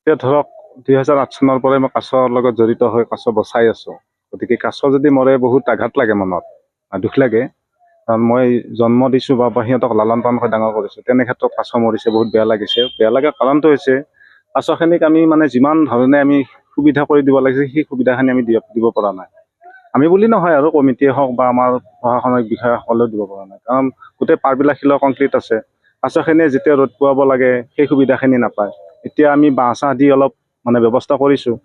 এতিয়া ধৰক 2008 চনৰ পৰাই মই কাছৰ লগত জড়িত হৈ কাছ বচাই আছো। গতিকে কাছ যদি মৰে বহুত আঘাত লাগে মনত, দুখ লাগে। কাৰণ মই জন্ম দিছো বা সিহঁতক লালন পালন কৰি ডাঙৰ কৰিছো, তেনে ক্ষেত্ৰত কাছ মৰিছে বহুত বেয়া লাগিছে। বেয়া লগাৰ কাৰণটো হৈছে কাছখিনিক আমি মানে যিমান ধৰণে আমি সুবিধা কৰি দিব লাগিছে সেই সুবিধাখিনি আমি দিব পৰা নাই। আমি বুলি নহয় আৰু কমিটিয়ে হওক বা আমাৰ প্ৰশাসনিক বিষয়াসকলেও দিব পৰা নাই। কাৰণ গোটেই পাৰবিলাক শিলৰ কংক্ৰিট আছে, কাছখিনিয়ে যেতিয়া ৰ'দ পোৱাব লাগে সেই সুবিধাখিনি নাপায়। এতিয়া আমি বাঁহ চাহ দি অলপ মানে ব্যৱস্থা কৰিছোঁ,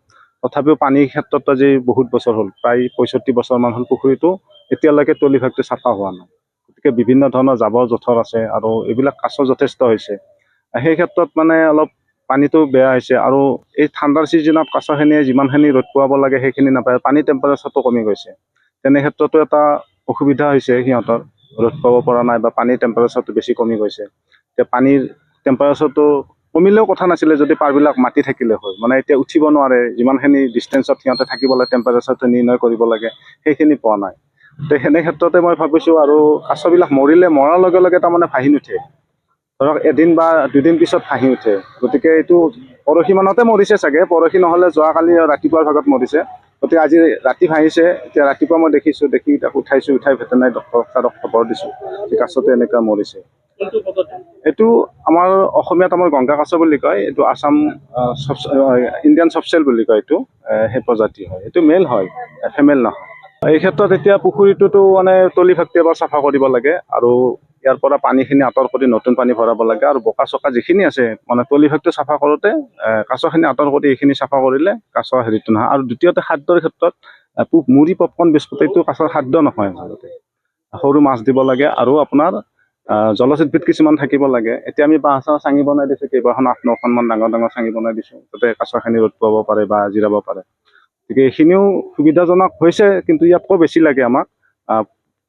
তথাপিও পানীৰ ক্ষেত্ৰত আজি বহুত বছৰ হ'ল, প্ৰায় 65 বছৰমান হ'ল পুখুৰীটো এতিয়ালৈকে তলিভাগটো চাফা হোৱা নাই। গতিকে বিভিন্ন ধৰণৰ জাবৰ জোথৰ আছে আৰু এইবিলাক কাছ যথেষ্ট হৈছে। সেই ক্ষেত্ৰত মানে অলপ পানীটো বেয়া হৈছে আৰু এই ঠাণ্ডাৰ ছিজনত কাছখিনিয়ে যিমানখিনি ৰ'দ পোৱাব লাগে সেইখিনি নাপায়, পানীৰ টেম্পাৰেচাৰটো কমি গৈছে। তেনে ক্ষেত্ৰতো এটা অসুবিধা হৈছে সিহঁতৰ, ৰ'দ পাব পৰা নাই বা পানীৰ টেম্পাৰেচাৰটো বেছি কমি গৈছে। এতিয়া পানীৰ টেম্পাৰেচাৰটো কমিলেও কথা নাছিলে যদি পাৰবিলাক মাটি থাকিলে হয়, মানে এতিয়া উঠিব নোৱাৰে, যিমানখিনি ডিষ্টেঞ্চত সিহঁতে থাকিব লাগে টেম্পাৰেচাৰটো নিৰ্ণয় কৰিব লাগে সেইখিনি পোৱা নাই। তো সেনে ক্ষেত্ৰতে মই ভাবিছোঁ আৰু কাছবিলাক মৰাৰ লগে লগে তাৰমানে ভাঁহি নুঠে, ধৰক এদিন বা দুদিন পিছত ভাঁহি উঠে। গতিকে এইটো পৰহি মানতে মৰিছে চাগে, পৰহি নহ'লে যোৱাকালি ৰাতিপুৱাৰ ভাগত মৰিছে। গতিকে আজি ৰাতি ভাঁহিছে, এতিয়া ৰাতিপুৱা মই দেখিছোঁ, দেখি তাক উঠাইছোঁ, উঠাই ভেটেনাৰী ডক্টৰক খবৰ দিছোঁ যে কাছটো এনেকুৱা মৰিছে। এইটো আমাৰ অসমীয়াত আমাৰ গংগা কাছ বুলি কয়, এইটো আছাম ইণ্ডিয়ান চফচেল বুলি কয় এইটো, সেই প্ৰজাতি হয়। এইটো মেল হয়, ফিমেল নহয়। এই ক্ষেত্ৰত এতিয়া পুখুৰীটোতো মানে তলি ভাগটো এবাৰ চাফা কৰিব লাগে আৰু ইয়াৰ পৰা পানীখিনি আঁতৰ কৰি নতুন পানী ভৰাব লাগে আৰু বোকা চকা যিখিনি আছে মানে তলি ভাগটো চাফা কৰোঁতে কাছখিনি আঁতৰ কৰি এইখিনি চাফা কৰিলে কাছৰ হেৰিটো নহয়। আৰু দ্বিতীয়তে খাদ্যৰ ক্ষেত্ৰত মুড়ি পপকৰ্ণ বিস্কুট এইটো কাছৰ খাদ্য নহয় আচলতে। সৰু মাছ দিব লাগে আৰু আপোনাৰ জলজ উদ্ভিদ কিছুমান থাকিব লাগে। এতিয়া আমি বাঁহ চাহ চাঙি বনাই দিছোঁ, কেইবাখন 8-9খনমান ডাঙৰ ডাঙৰ চাঙি বনাই দিছোঁ, যাতে কাছখিনি ৰ'দ পাব পাৰে বা জিৰাব পাৰে। গতিকে এইখিনিও সুবিধাজনক হৈছে, কিন্তু ইয়াতকৈ বেছি লাগে আমাক।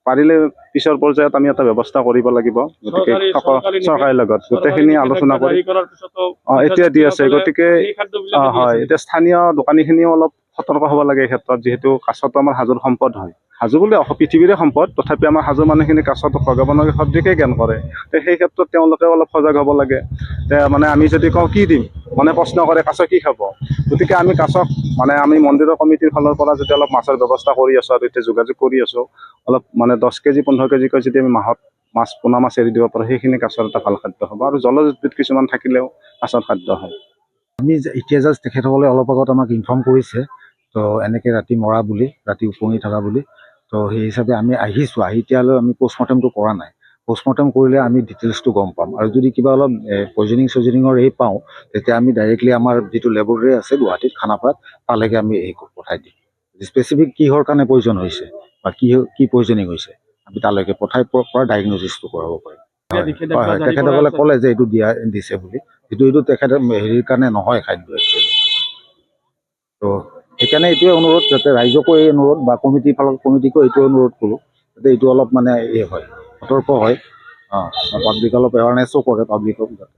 পাৰিলে পিছৰ পৰ্যায়ত আমি এটা ব্যৱস্থা কৰিব লাগিব। গতিকে চৰকাৰৰ লগত গোটেইখিনি আলোচনা কৰি এতিয়া দি আছে। গতিকে হয়, এতিয়া স্থানীয় দোকানীখিনিও অলপ সতৰ্ক হ'ব লাগে এই ক্ষেত্ৰত, যিহেতু কাছটো আমাৰ হাজোৰ সম্পদ হয়। হাজো বুলি পৃথিৱীৰে সম্পদ, তথাপি আমাৰ হাজোৰ মানুহখিনি কাছটো ভগৱানৰ সদৃশেই জ্ঞান কৰে। সেই ক্ষেত্ৰত তেওঁলোকেও অলপ সজাগ হ'ব লাগে। মানে আমি যদি কওঁ কি দিম, মানে প্ৰশ্ন কৰে কাছে কি খাব। গতিকে আমি কাছক মানে আমি মন্দিৰৰ কমিটিৰ ফালৰ পৰা যদি অলপ মাছৰ ব্যৱস্থা কৰি আছোঁ আৰু এতিয়া যোগাযোগ কৰি আছোঁ, অলপ মানে 10 কেজি 15 কেজিকৈ যদি আমি মাহত পোনা মাছ এৰি দিব পাৰোঁ, সেইখিনি কাছৰ এটা ভাল খাদ্য হ'ব আৰু জলজ উদ্ভিদ কিছুমান থাকিলেও কাছৰ খাদ্য হয়। আমি এতিয়া জাষ্ট তেখেতসকলে অলপ আগত আমাক ইনফৰ্ম কৰিছে, তো এনেকৈ ৰাতি মৰা বুলি, ৰাতি উপঙি থকা বুলি। তো সেই হিচাপে আমি আহিছোঁ, আহি এতিয়ালৈ আমি পষ্টমৰ্টেমটো কৰা নাই। পষ্টমৰ্টেম কৰিলে আমি ডিটেইলছটো গম পাম, আৰু যদি কিবা অলপ পয়জনিঙৰ এই পাওঁ, তেতিয়া আমি ডাইৰেক্টলি আমাৰ যিটো লেবৰেটৰী আছে গুৱাহাটীত খানাপাৰাত, তালৈকে আমি পঠাই দিম। স্পেচিফিক কিহৰ কাৰণে পয়জন হৈছে বা কি পয়জনিং হৈছে আমি তালৈকে পঠাই পৰা ডায়েগনচিছটো কৰাব পাৰিম। হয় হয়, তেখেতসকলে ক'লে যে এইটো দিছে বুলি, এইটো তেখেতে হেৰিৰ কাৰণে নহয় খাদ্য একচুৱেলি। তো সেইকাৰণে এইটোৱে অনুৰোধ, যাতে ৰাইজকো এই অনুৰোধ বা কমিটিকো এইটোৱে অনুৰোধ কৰোঁ, যাতে এইটো অলপ মানে হয়, সতৰ্ক হয়। পাব্লিক অলপ এৱাৰনেছো কৰে পাব্লিকক যাতে